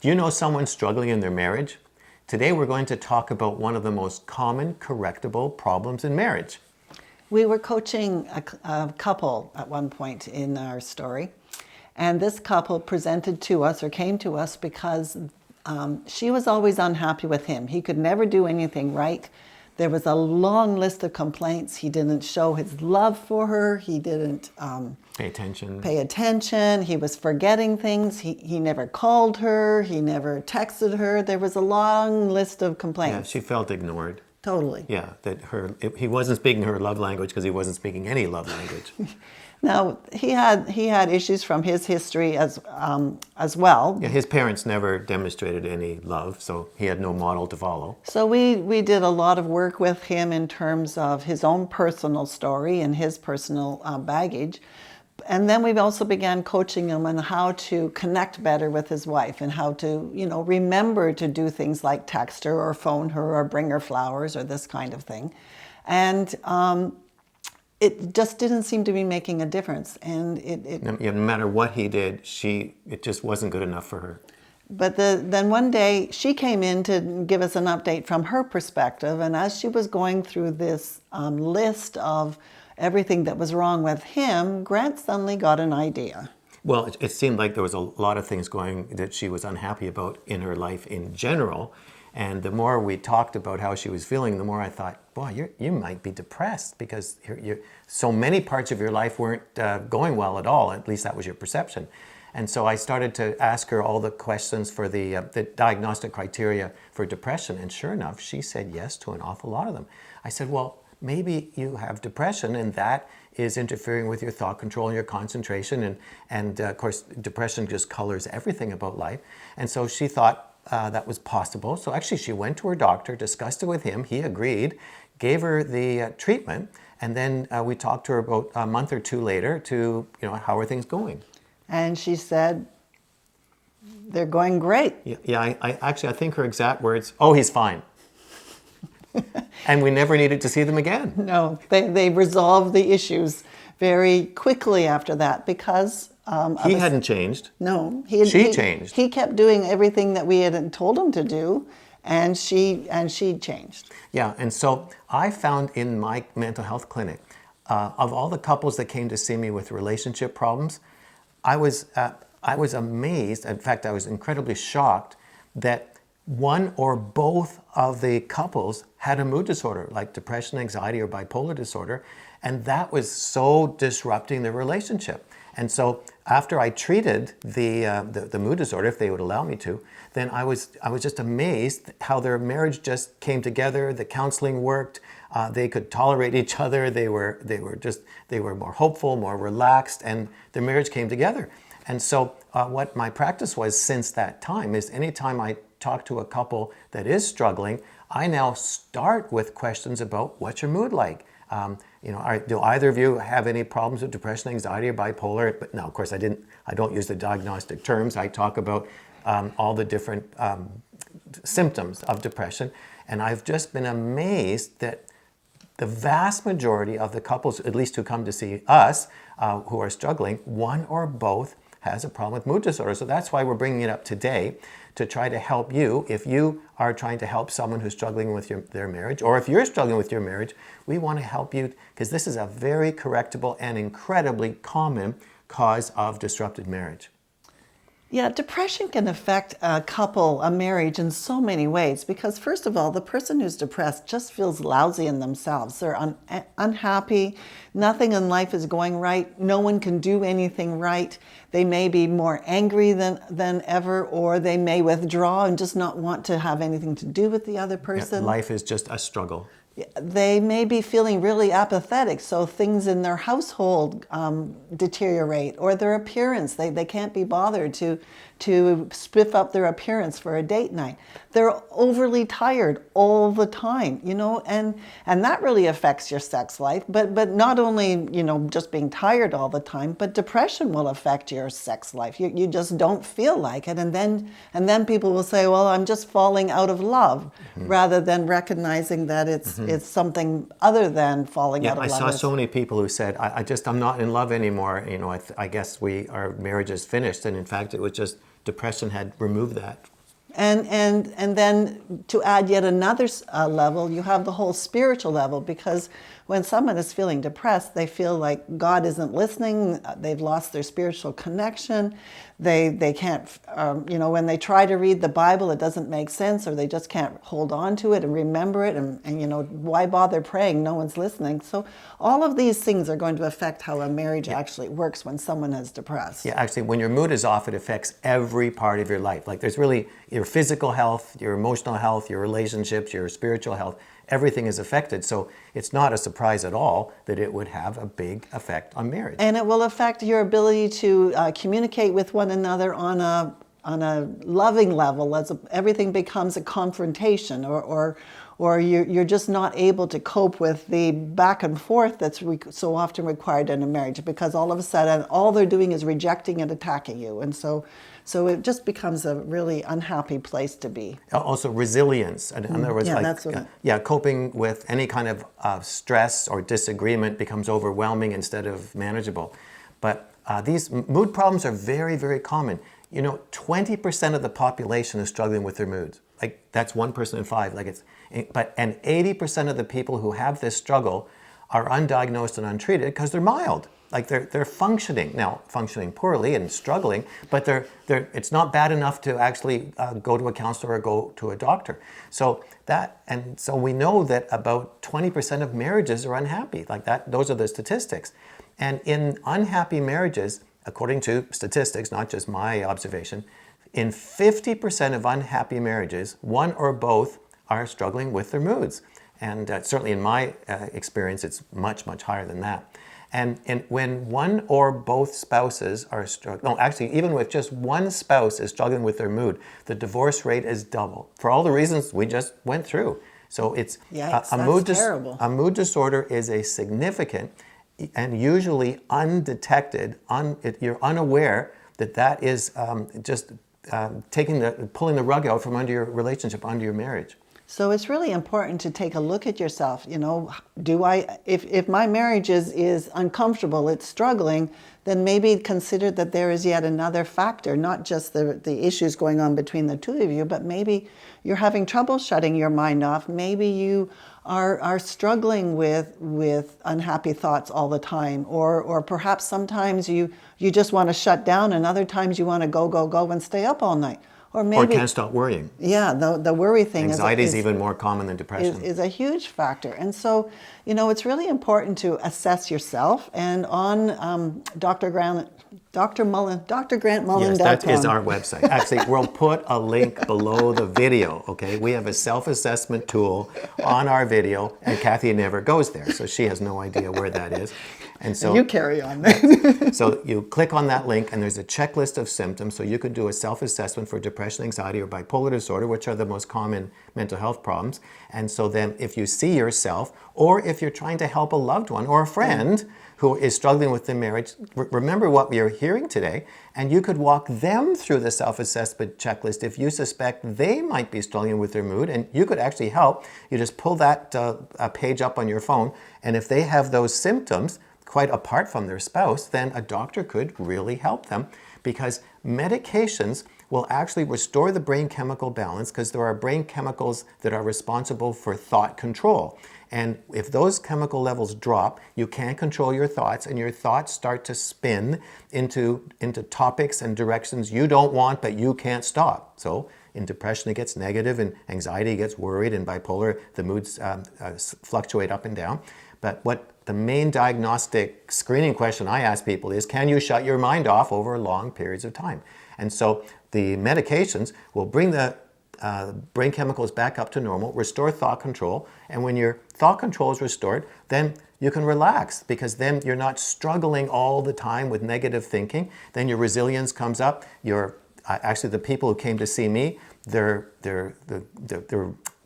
Do you know someone struggling in their marriage? Today we're going to talk about one of the most common correctable problems in marriage. We were coaching a couple at one point in our story, and this couple presented to us or came to us because she was always unhappy with him. He could never do anything right. There was a long list of complaints. He didn't show his love for her. He didn't Pay attention. He was forgetting things. He never called her. He never texted her. There was a long list of Yeah, complaints. she felt ignored. Totally. Yeah, he wasn't speaking her love language because he wasn't speaking any love language. Now, he had issues from his history as well. Yeah, his parents never demonstrated any love, so he had no model to follow. So we did a lot of work with him in terms of his own personal story and his personal baggage. And then we also began coaching him on how to connect better with his wife and how to, remember to do things like text her or phone her or bring her flowers or this kind of thing. And it just didn't seem to be making a difference. And No matter what he did, it just wasn't good enough for her. But then one day she came in to give us an update from her perspective. And as she was going through this list of everything that was wrong with him, Grant suddenly got an idea. Well, it seemed like there was a lot of things going that she was unhappy about in her life in general. And the more we talked about how she was feeling, the more I thought, boy, you might be depressed because so many parts of your life weren't going well at all. At least that was your perception. And so I started to ask her all the questions for the diagnostic criteria for depression. And sure enough, she said yes to an awful lot of them. I said, well, maybe you have depression and that is interfering with your thought control and your concentration. And of course, depression just colors everything about life. And so she thought that was possible. So actually she went to her doctor, discussed it with him. He agreed, gave her the treatment. And then we talked to her about a month or two later to, how are things going? And she said, they're going great. Yeah, I think her exact words, oh, he's fine. And we never needed to see them again. No, they resolved the issues very quickly after that because... he hadn't changed. No. She changed. He kept doing everything that we had told him to do, and she changed. Yeah, and so I found in my mental health clinic, of all the couples that came to see me with relationship problems, I was amazed, in fact, I was incredibly shocked that one or both of the couples had a mood disorder, like depression, anxiety, or bipolar disorder, and that was so disrupting their relationship. And so after I treated the mood disorder, if they would allow me to, then I was just amazed how their marriage just came together. The counseling worked. They could tolerate each other. They were more hopeful, more relaxed, and their marriage came together. And so what my practice was since that time is anytime I talk to a couple that is struggling, I now start with questions about what's your mood like? Do either of you have any problems with depression, anxiety, or bipolar? But no, of course, I don't use the diagnostic terms. I talk about all the different symptoms of depression. And I've just been amazed that the vast majority of the couples, at least who come to see us, who are struggling, one or both has a problem with mood disorder. So that's why we're bringing it up today, to try to help you. If you are trying to help someone who's struggling with their marriage, or if you're struggling with your marriage, we want to help you because this is a very correctable and incredibly common cause of disrupted marriage. Yeah, depression can affect a couple, a marriage in so many ways because first of all, the person who's depressed just feels lousy in themselves. They're unhappy. Nothing in life is going right. No one can do anything right. They may be more angry than ever, or they may withdraw and just not want to have anything to do with the other person. Yeah, life is just a struggle. They may be feeling really apathetic, so things in their household deteriorate, or their appearance. They can't be bothered to spiff up their appearance for a date night. They're overly tired all the time, and that really affects your sex life. But not only, just being tired all the time, but depression will affect your sex life. You just don't feel like it, and then people will say, well, I'm just falling out of love, rather than recognizing that it's something other than falling out of love. I saw so many people who said, I'm not in love anymore. I guess our marriage is finished. And in fact, it was just depression had removed that. And then to add yet another level, you have the whole spiritual level, because when someone is feeling depressed, they feel like God isn't listening. They've lost their spiritual connection. They can't, when they try to read the Bible, it doesn't make sense, or they just can't hold on to it and remember it. And why bother praying? No one's listening. So all of these things are going to affect how a marriage actually works when someone is depressed. Yeah, actually, when your mood is off, it affects every part of your life. Like there's really your physical health, your emotional health, your relationships, your spiritual health, everything is affected. So it's not a surprise at all that it would have a big effect on marriage. And it will affect your ability to communicate with one another on a loving level, as everything becomes a confrontation, or you're just not able to cope with the back and forth that's so often required in a marriage, because all of a sudden all they're doing is rejecting and attacking you. And so it just becomes a really unhappy place to be. Also resilience. In other words, coping with any kind of stress or disagreement becomes overwhelming instead of manageable. But these mood problems are very, very common. 20% of the population is struggling with their moods. Like that's 1 person in 5. And 80% of the people who have this struggle are undiagnosed and untreated because they're mild. Like they're functioning poorly and struggling, but it's not bad enough to actually go to a counselor or go to a doctor. So we know that about 20% of marriages are unhappy. Like that, those are the statistics. And in unhappy marriages, according to statistics, not just my observation, in 50% of unhappy marriages, one or both are struggling with their moods. And certainly in my experience, it's much, much higher than that. And when one or both spouses are struggling, even with just one spouse is struggling with their mood, the divorce rate is double for all the reasons we just went through. So it's terrible. A mood disorder is a significant and usually undetected, you're unaware that is pulling the rug out from under your relationship, under your marriage. So it's really important to take a look at yourself. If my marriage is uncomfortable, it's struggling, then maybe consider that there is yet another factor, not just the issues going on between the two of you, but maybe you're having trouble shutting your mind off. Maybe you are struggling with unhappy thoughts all the time, or perhaps sometimes you just want to shut down, and other times you want to go and stay up all night. Or can't stop worrying. Yeah, the worry thing. Anxiety is even more common than depression. Is a huge factor. And so, it's really important to assess yourself. And on Dr. Grant Mullen.com. Yes, that is our website. Actually, we'll put a link below the video, okay? We have a self-assessment tool on our video, and Kathy never goes there, so she has no idea where that is. And so you carry on then. So you click on that link, and there's a checklist of symptoms. So you could do a self-assessment for depression, anxiety, or bipolar disorder, which are the most common mental health problems. And so then if you see yourself, or if you're trying to help a loved one or a friend who is struggling with their marriage, remember what we are hearing today, and you could walk them through the self-assessment checklist if you suspect they might be struggling with their mood, and you could actually help. You just pull that page up on your phone, and if they have those symptoms, quite apart from their spouse, then a doctor could really help them, because medications will actually restore the brain chemical balance, because there are brain chemicals that are responsible for thought control. And if those chemical levels drop, you can't control your thoughts, and your thoughts start to spin into topics and directions you don't want, but you can't stop. So in depression, it gets negative, and anxiety gets worried, and bipolar, the moods fluctuate up and down. But what the main diagnostic screening question I ask people is, can you shut your mind off over long periods of time? And so the medications will bring the brain chemicals back up to normal, restore thought control, and when your thought control is restored, then you can relax, because then you're not struggling all the time with negative thinking. Then your resilience comes up. Actually, the people who came to see me, their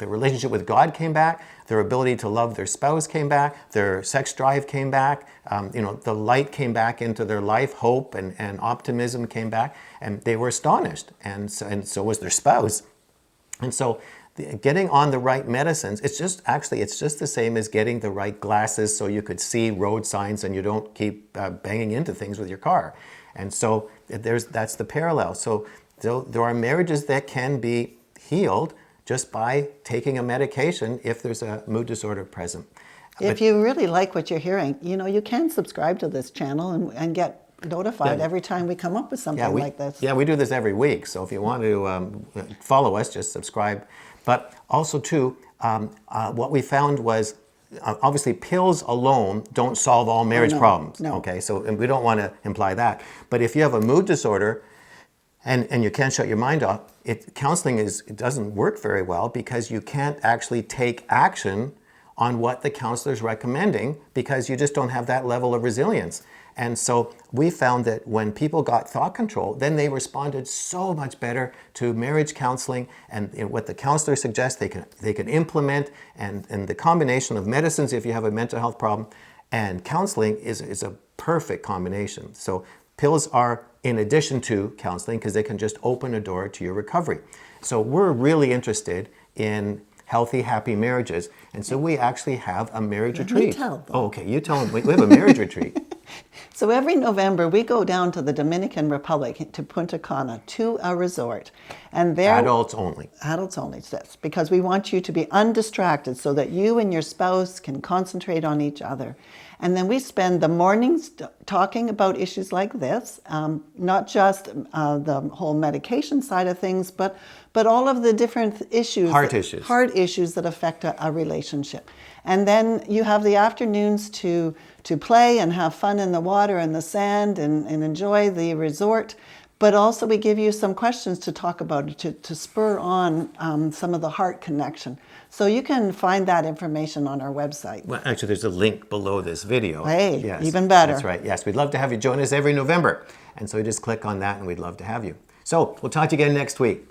relationship with God came back, their ability to love their spouse came back, their sex drive came back, the light came back into their life, hope and optimism came back, and they were astonished, and so was their spouse. And so getting on the right medicines, it's just the same as getting the right glasses so you could see road signs and you don't keep banging into things with your car. And so that's the parallel. So So there are marriages that can be healed just by taking a medication if there's a mood disorder present. If you really like what you're hearing, you can subscribe to this channel and get notified every time we come up with something like this. Yeah, we do this every week. So if you want to follow us, just subscribe. But also, too, what we found was obviously pills alone don't solve all marriage problems. No. Okay, so and we don't want to imply that. But if you have a mood disorder and you can't shut your mind off, counseling it doesn't work very well because you can't actually take action on what the counselor is recommending because you just don't have that level of resilience. And so we found that when people got thought control, then they responded so much better to marriage counseling, and what the counselor suggests they can implement, and the combination of medicines if you have a mental health problem and counseling is a perfect combination. So pills are in addition to counseling because they can just open a door to your recovery. So we're really interested in healthy, happy marriages. And so we actually have a marriage retreat. Oh, okay. You tell them. We have a marriage retreat. So every November, we go down to the Dominican Republic, to Punta Cana, to a resort. And there, Adults only. Adults only, yes, because we want you to be undistracted so that you and your spouse can concentrate on each other. And then we spend the mornings talking about issues like this, not just the whole medication side of things, but all of the different issues. Heart issues that affect a relationship. And then you have the afternoons to play and have fun in the water and the sand and enjoy the resort. But also we give you some questions to talk about, to spur on some of the heart connection. So you can find that information on our website. Well, actually, there's a link below this video. Hey, yes, even better. That's right. Yes, we'd love to have you join us every November. And so you just click on that and we'd love to have you. So we'll talk to you again next week.